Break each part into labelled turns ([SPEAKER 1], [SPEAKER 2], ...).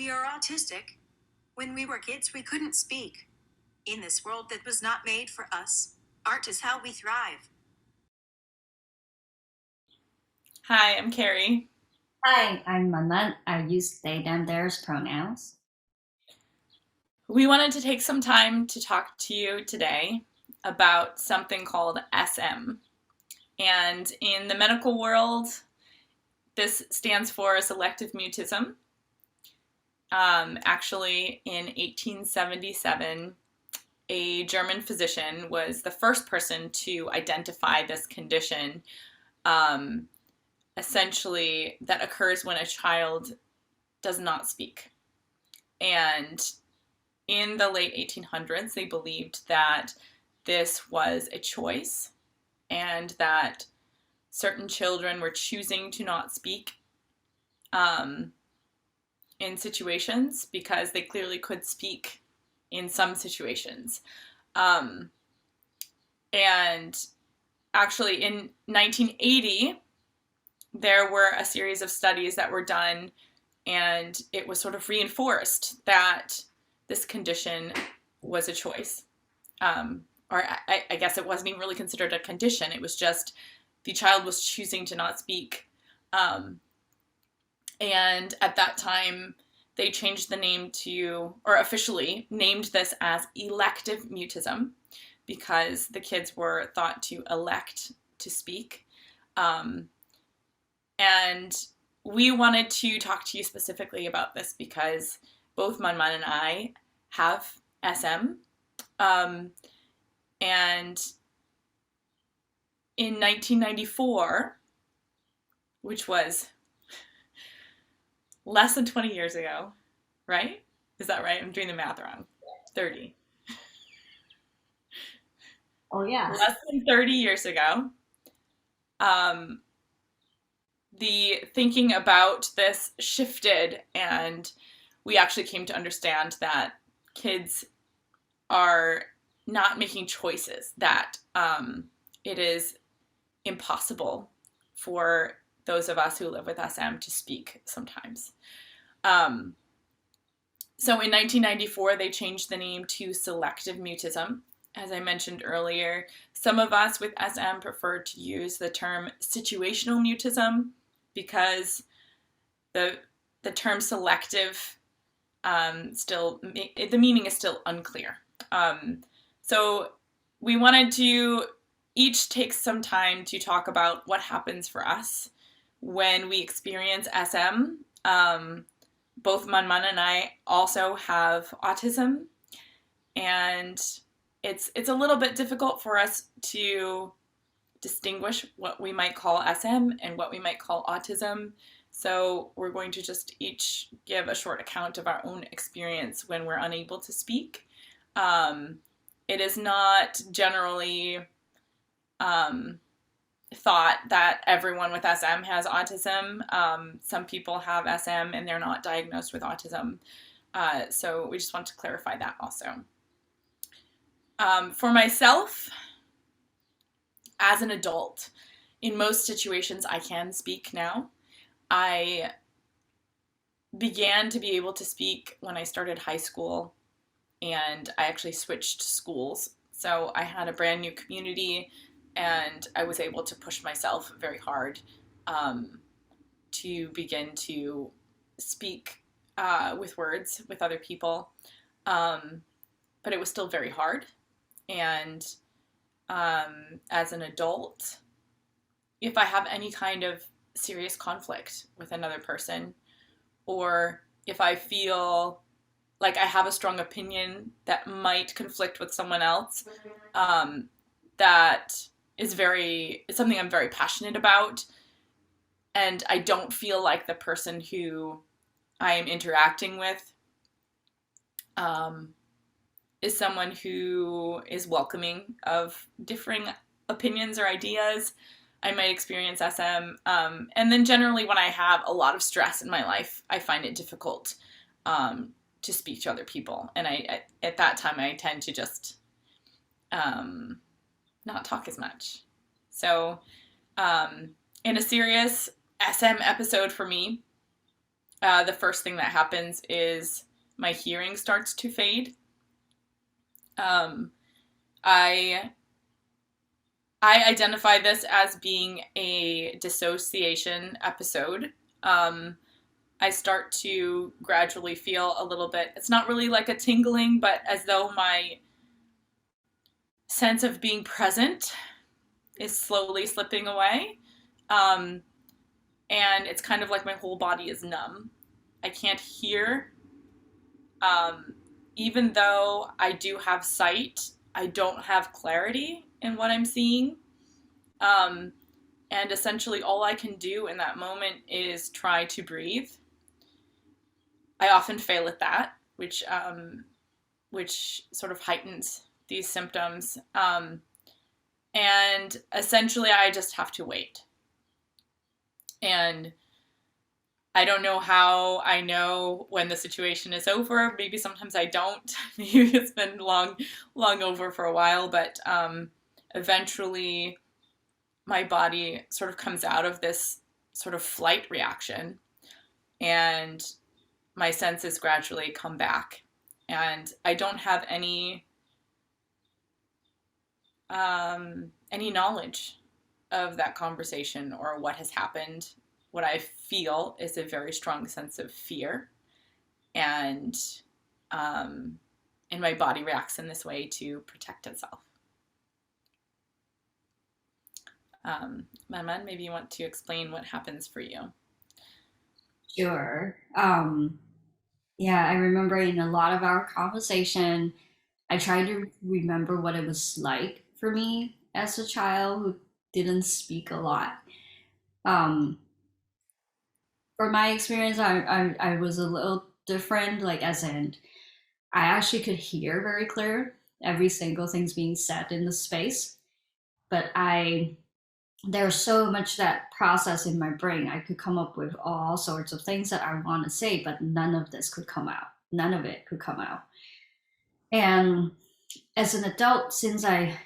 [SPEAKER 1] We are autistic. When we were kids, we couldn't speak. In this world that was not made for us, art is how we thrive.
[SPEAKER 2] Hi, I'm Carrie.
[SPEAKER 3] Hi, I'm ManMan. I use they, them, theirs pronouns.
[SPEAKER 2] We wanted to take some time to talk to you today about something called SM. And in the medical world, this stands for Selective Mutism. Actually, in 1877, a German physician was the first person to identify this condition, essentially that occurs when a child does not speak. And in the late 1800s, they believed that this was a choice and that certain children were choosing to not speak in situations because they clearly could speak in some situations. And actually, in 1980, there were a series of studies that were done, and it was sort of reinforced that this condition was a choice. Or I guess it wasn't even really considered a condition. It was just the child was choosing to not speak. And at that time, they changed the name to, or officially named this as elective mutism, because the kids were thought to elect to speak. And we wanted to talk to you specifically about this because both ManMan and I have SM. And in 1994, which was less than 20 years ago, right? Is that right? I'm doing the math wrong. 30.
[SPEAKER 3] Oh, yeah.
[SPEAKER 2] Less than 30 years ago, the thinking about this shifted, and we actually came to understand that kids are not making choices, that it is impossible for those of us who live with SM to speak sometimes. So in 1994, they changed the name to Selective Mutism. As I mentioned earlier, some of us with SM prefer to use the term Situational Mutism because the term selective still, the meaning is still unclear. So we wanted to each take some time to talk about what happens for us when we experience SM. Both ManMan and I also have autism, and it's a little bit difficult for us to distinguish what we might call SM and what we might call autism. So we're going to just each give a short account of our own experience when we're unable to speak. It is not generally thought that everyone with SM has autism. Some people have SM and they're not diagnosed with autism. So we just want to clarify that also. For myself, as an adult, in most situations I can speak now. I began to be able to speak when I started high school, and I actually switched schools. So I had a brand new community, and I was able to push myself very hard to begin to speak with words with other people. But it was still very hard. And as an adult, if I have any kind of serious conflict with another person, or if I feel like I have a strong opinion that might conflict with someone else, that is something I'm very passionate about, and I don't feel like the person who I am interacting with is someone who is welcoming of differing opinions or ideas, I might experience SM. And then generally when I have a lot of stress in my life, I find it difficult to speak to other people. And at that time, I tend to just not talk as much. So in a serious SM episode for me, the first thing that happens is my hearing starts to fade. I identify this as being a dissociation episode. I start to gradually feel a little bit, it's not really like a tingling, but as though my sense of being present is slowly slipping away. And it's kind of like my whole body is numb. I can't hear. Even though I do have sight, I don't have clarity in what I'm seeing. And essentially all I can do in that moment is try to breathe. I often fail at that, which sort of heightens these symptoms. And essentially I just have to wait. And I don't know how I know when the situation is over. Maybe sometimes I don't. Maybe it's been long over for a while, but eventually my body sort of comes out of this sort of flight reaction and my senses gradually come back. And I don't have any knowledge of that conversation or what has happened. What I feel is a very strong sense of fear, and my body reacts in this way to protect itself. ManMan, maybe you want to explain what happens for you.
[SPEAKER 3] Sure. Yeah, I remember in a lot of our conversation, I tried to remember what it was like for me as a child who didn't speak a lot. For my experience, I was a little different, like as in I actually could hear very clear every single thing's being said in the space, but there's so much that process in my brain. I could come up with all sorts of things that I want to say, but none of this could come out. None of it could come out. And as an adult, since I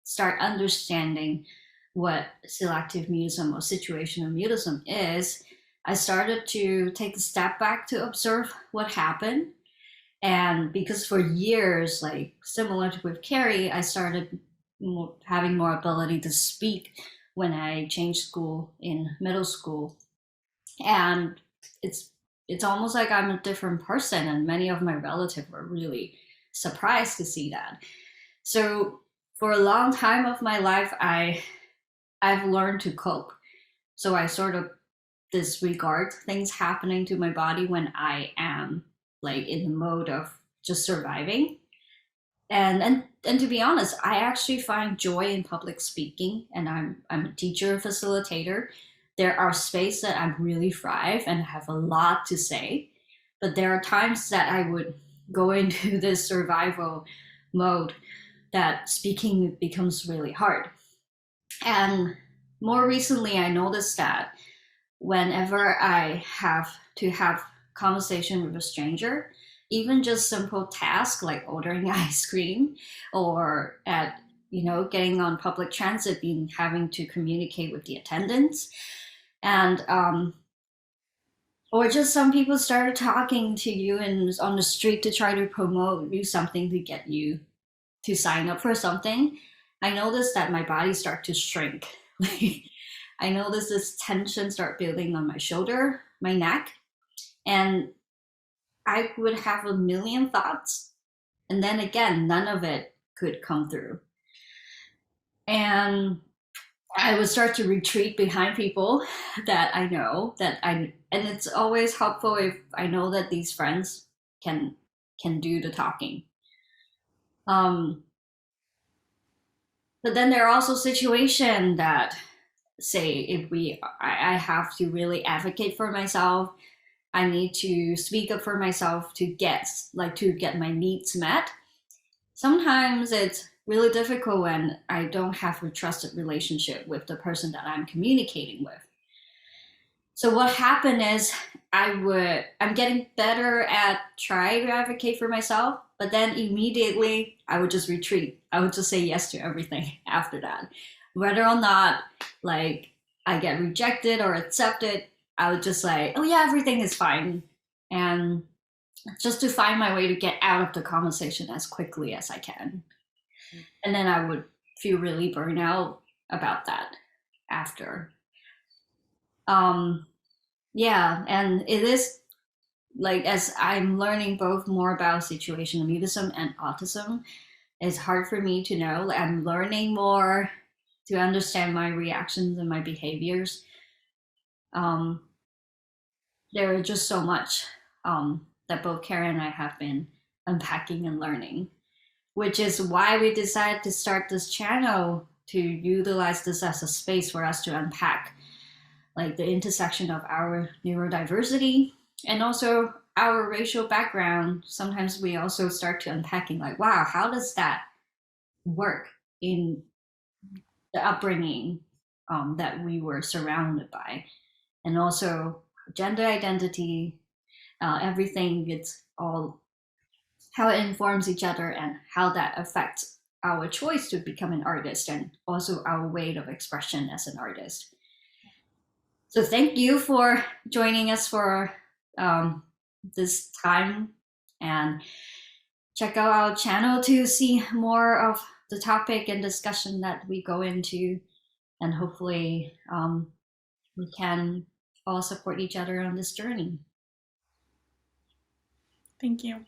[SPEAKER 3] start understanding what selective mutism or situational mutism is, I started to take a step back to observe what happened. And because for years, like similar to with Carrie, I started having more ability to speak when I changed school in middle school. And it's almost like I'm a different person, and many of my relatives were really surprised to see that. So for a long time of my life, I've learned to cope. So I sort of disregard things happening to my body when I am like in the mode of just surviving. And to be honest, I actually find joy in public speaking, and I'm a teacher, facilitator. There are spaces that I really thrive and have a lot to say, but there are times that I would go into this survival mode that speaking becomes really hard. And more recently, I noticed that whenever I have to have conversation with a stranger, even just simple tasks like ordering ice cream or at getting on public transit, being having to communicate with the attendants, and or just some people started talking to you and on the street to try to promote you something to get you to sign up for something. I noticed that my body start to shrink. I noticed this tension start building on my shoulder, my neck, and I would have a million thoughts, and then again, none of it could come through. And I would start to retreat behind people that I know and it's always helpful if I know that these friends can do the talking. But then there are also situations that say if I have to really advocate for myself. I need to speak up for myself to get my needs met. Sometimes it's really difficult when I don't have a trusted relationship with the person that I'm communicating with. So what happened is I'm getting better at trying to advocate for myself, but then immediately I would just retreat. I would just say yes to everything after that. Whether or not like I get rejected or accepted, I would just like, oh yeah, everything is fine. And just to find my way to get out of the conversation as quickly as I can. And then I would feel really burned out about that after. Yeah, and it is like, as I'm learning both more about situational mutism and autism, it's hard for me to know. Like, I'm learning more to understand my reactions and my behaviors. There is just so much that both Carrie and I have been unpacking and learning, which is why we decided to start this channel, to utilize this as a space for us to unpack like the intersection of our neurodiversity and also our racial background. Sometimes we also start to unpacking like, wow, how does that work in the upbringing that we were surrounded by? And also gender identity, everything, it's all how it informs each other and how that affects our choice to become an artist and also our way of expression as an artist. So thank you for joining us for this time, and check out our channel to see more of the topic and discussion that we go into, and hopefully we can all support each other on this journey.
[SPEAKER 2] Thank you.